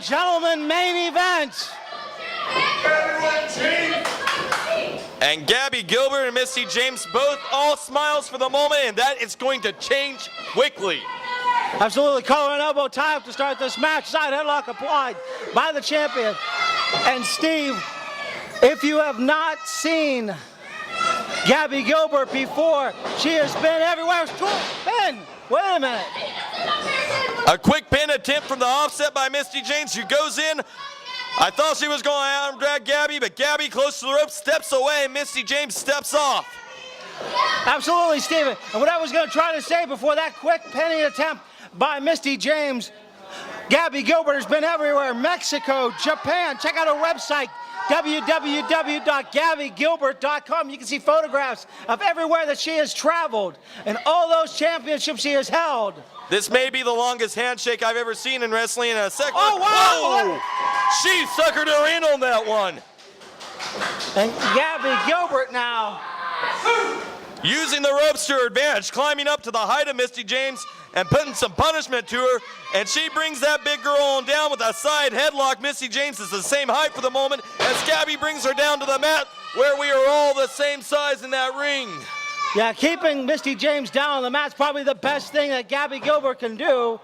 and gentlemen, main event. And Gabby Gilbert and Misty James both all smiles for the moment, and that is going to change quickly. Absolutely, collar and elbow tie up to start this match. Side headlock applied by the champion. And Steve, if you have not seen Gabby Gilbert before, she has been everywhere. Pin. Wait a minute. A quick pin attempt from the offset by Misty James. She goes in. I thought she was going to arm drag Gabby, but Gabby close to the rope, steps away, and Misty James steps off. Absolutely, Steven. And what I was going to try to say before that quick pinning attempt by Misty James, Gabby Gilbert has been everywhere. Mexico, Japan. Check out her website, www.gabbygilbert.com. You can see photographs of everywhere that she has traveled and all those championships she has held. This may be the longest handshake I've ever seen in wrestling in a second. Oh, wow! Whoa! She suckered her in on that one. And Gabby Gilbert now, using the ropes to her advantage, climbing up to the height of Misty James and putting some punishment to her, and she brings that big girl on down with a side headlock. Misty James is the same height for the moment as Gabby brings her down to the mat where we are all the same size in that ring. yeah, keeping Misty James down on the mat is probably the best thing that Gabby Gilbert can do,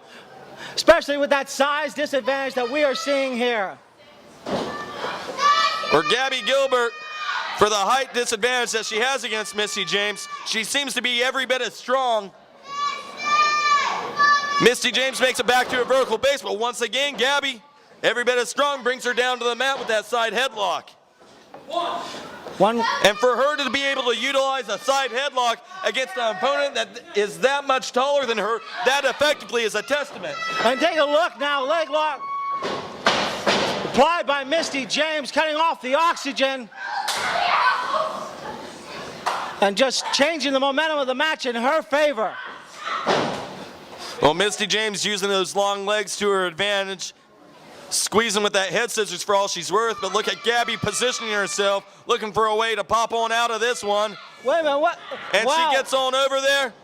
especially with that size disadvantage that we are seeing here. For Gabby Gilbert, for the height disadvantage that she has against Misty James, she seems to be every bit as strong. Misty James makes it back to a vertical base, but once again, Gabby, every bit as strong, brings her down to the mat with that side headlock. And for her to be able to utilize a side headlock against an opponent that is that much taller than her, that effectively is a testament. And take a look now, leg lock applied by Misty James, cutting off the oxygen and just changing the momentum of the match in her favor. Well, Misty James using those long legs to her advantage, squeezing with that head scissors for all she's worth, but look at Gabby positioning herself, looking for a way to pop on out of this one. Wait a minute, what? And wow. She gets on over there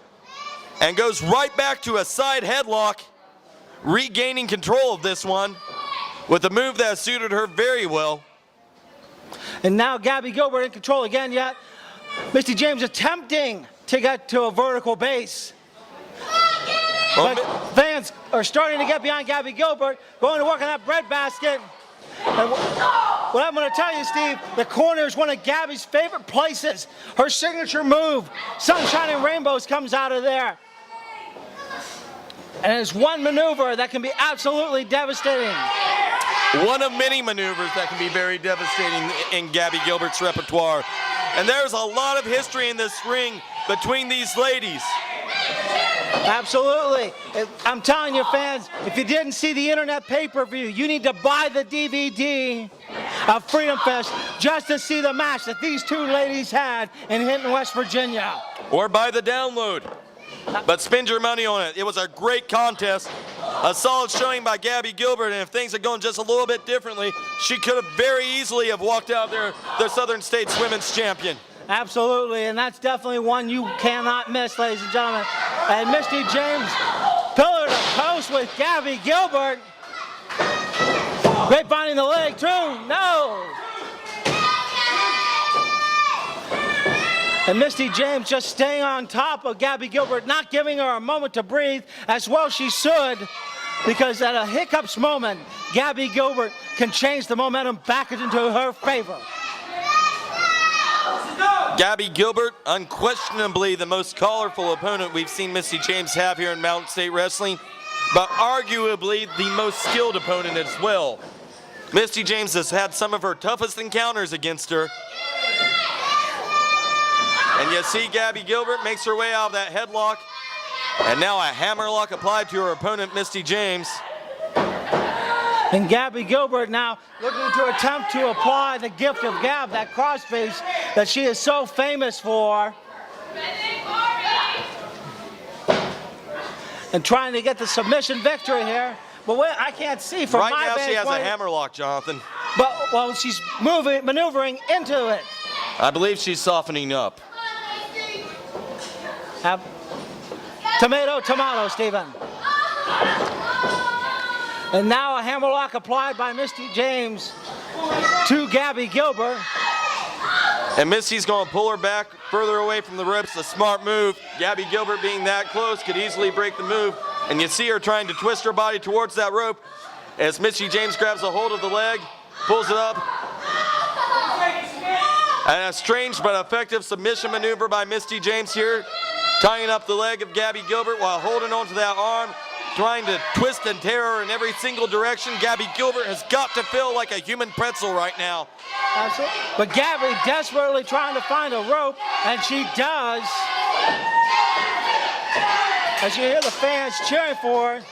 and goes right back to a side headlock, regaining control of this one with a move that suited her very well. And now Gabby Gilbert in control again, yet Misty James attempting to get to a vertical base. But fans are starting to get behind Gabby Gilbert, going to work on that breadbasket. And what I'm going to tell you, Steve, the corner is one of Gabby's favorite places. Her signature move, Sunshine and Rainbows, comes out of there. And it's one maneuver that can be absolutely devastating. One of many maneuvers that can be very devastating in Gabby Gilbert's repertoire. And there's a lot of history in this ring between these ladies. Absolutely. I'm telling you, fans, if you didn't see the internet pay-per-view, you need to buy the DVD of Freedom Fest just to see the match that these two ladies had in Hinton, West Virginia. Or buy the download. But spend your money on it. It was a great contest, a solid showing by Gabby Gilbert, and if things had gone just a little bit differently, she could have very easily have walked out there the Southern States Women's Champion. Absolutely, and that's definitely one you cannot miss, ladies and gentlemen. And Misty James, pillar to post with Gabby Gilbert. Grapevine in the leg, true, no. And Misty James just staying on top of Gabby Gilbert, not giving her a moment to breathe, as well she should, because at a hiccups moment, Gabby Gilbert can change the momentum back into her favor. Gabby Gilbert, unquestionably the most colorful opponent we've seen Misty James have here in Mountain State Wrestling, but arguably the most skilled opponent as well. Misty James has had some of her toughest encounters against her. And you see Gabby Gilbert makes her way out of that headlock, and now a hammerlock applied to her opponent, Misty James. And Gabby Gilbert now looking to attempt to apply the gift of gab, that crossface that she is so famous for. And trying to get the submission victory here. But wait, I can't see from my vantage point. Right now she has a hammerlock, Jonathan. But, well, she's maneuvering into it. I believe she's softening up. Tomato, Stephen. And now a hammerlock applied by Misty James to Gabby Gilbert. And Misty's going to pull her back further away from the ropes. A smart move. Gabby Gilbert being that close could easily break the move. And you see her trying to twist her body towards that rope as Misty James grabs a hold of the leg, pulls it up. And a strange but effective submission maneuver by Misty James here, tying up the leg of Gabby Gilbert while holding onto that arm, trying to twist and tear her in every single direction. Gabby Gilbert has got to feel like a human pretzel right now. Absolutely. But Gabby desperately trying to find a rope, and she does. As you hear the fans cheering for her.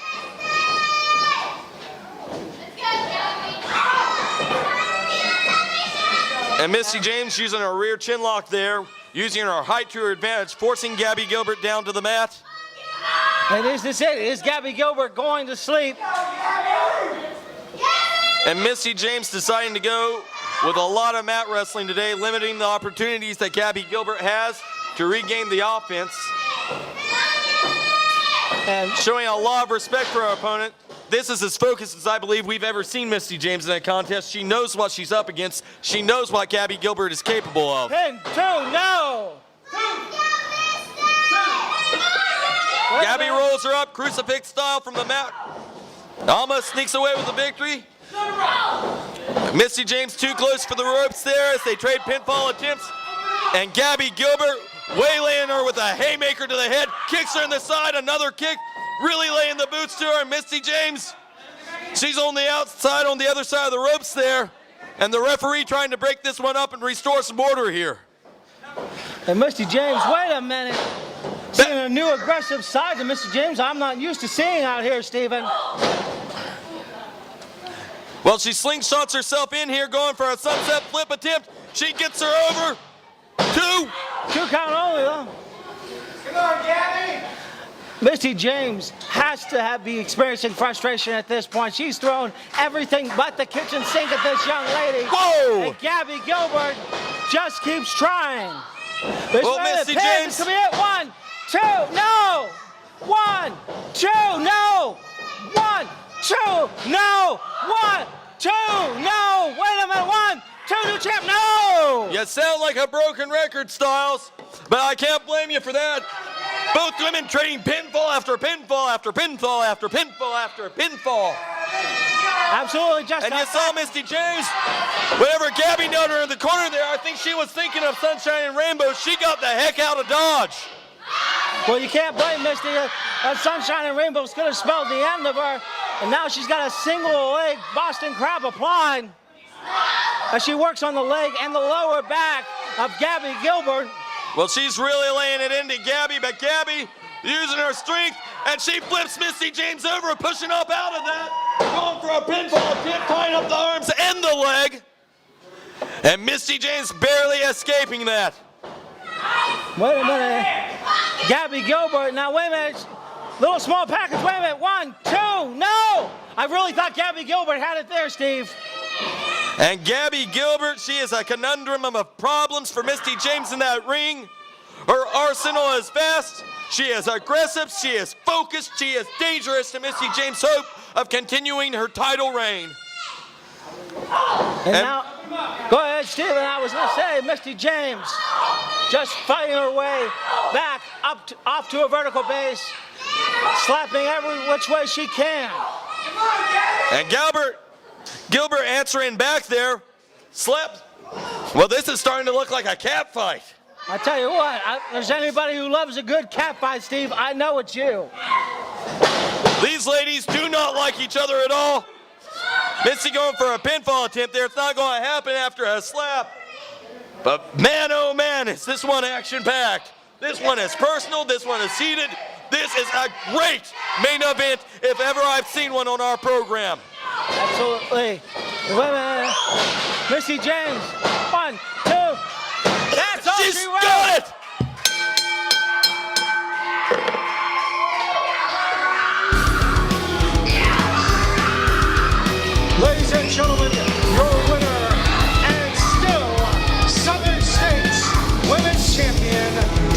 And Misty James using her rear chin lock there, using her height to her advantage, forcing Gabby Gilbert down to the mat. And is this it? Is Gabby Gilbert going to sleep? And Misty James deciding to go with a lot of mat wrestling today, limiting the opportunities that Gabby Gilbert has to regain the offense. And showing a lot of respect for her opponent. This is as focused as I believe we've ever seen Misty James in a contest. She knows what she's up against. She knows what Gabby Gilbert is capable of. Pin, 2, no! Gabby rolls her up, crucifix style from the mat. Almost sneaks away with the victory. Misty James too close for the ropes there as they trade pinfall attempts. And Gabby Gilbert waylaying her with a haymaker to the head, kicks her in the side, another kick, really laying the boots to her. And Misty James, she's on the outside, on the other side of the ropes there. And the referee trying to break this one up and restore some order here. And Misty James, wait a minute. Seeing a new aggressive side to Misty James I'm not used to seeing out here, Stephen. Well, she slingshots herself in here, going for a sunset flip attempt. She gets her over. 2. 2 count only, though. Come on, Gabby. Misty James has to be experiencing frustration at this point. She's thrown everything but the kitchen sink at this young lady. Whoa! And Gabby Gilbert just keeps trying. Well, Misty James. This could be it. 1, 2, no! 1, 2, no! 1, 2, no! 1, 2, no! Wait a minute, 1, 2, new champ, no! You sound like a broken record, Styles, but I can't blame you for that. Both women trading pinfall after pinfall after pinfall after pinfall after pinfall. Absolutely, just and you saw Misty James, whenever Gabby nailed her in the corner there, I think she was thinking of Sunshine and Rainbow. She got the heck out of Dodge. Well, you can't blame Misty. Sunshine and Rainbows could have spelled the end of her. And now she's got a single leg Boston Crab applied as she works on the leg and the lower back of Gabby Gilbert. Well, she's really laying it into Gabby, but Gabby using her strength, and she flips Misty James over, pushing up out of that, going for a pinfall attempt, tying up the arms and the leg. And Misty James barely escaping that. Wait a minute. Gabby Gilbert, now wait a minute. Little small package, wait a minute. 1, 2, no! I really thought Gabby Gilbert had it there, Steve. And Gabby Gilbert, she is a conundrum of problems for Misty James in that ring. Her arsenal is vast. She is aggressive. She is focused. She is dangerous to Misty James' hope of continuing her title reign. And now, go ahead, Stephen. I was going to say, Misty James just fighting her way back off to a vertical base, slapping every which way she can. And Gilbert answering back there, slapped. Well, this is starting to look like a cat fight. I tell you what, if there's anybody who loves a good cat fight, Steve, I know it's you. These ladies do not like each other at all. Misty going for a pinfall attempt there. It's not going to happen after a slap. But man, oh man, is this one action-packed. This one is personal. This one is heated. This is a great main event if ever I've seen one on our program. Absolutely. Wait a minute. Misty James. 1, 2. That's all She's she wrote. got it!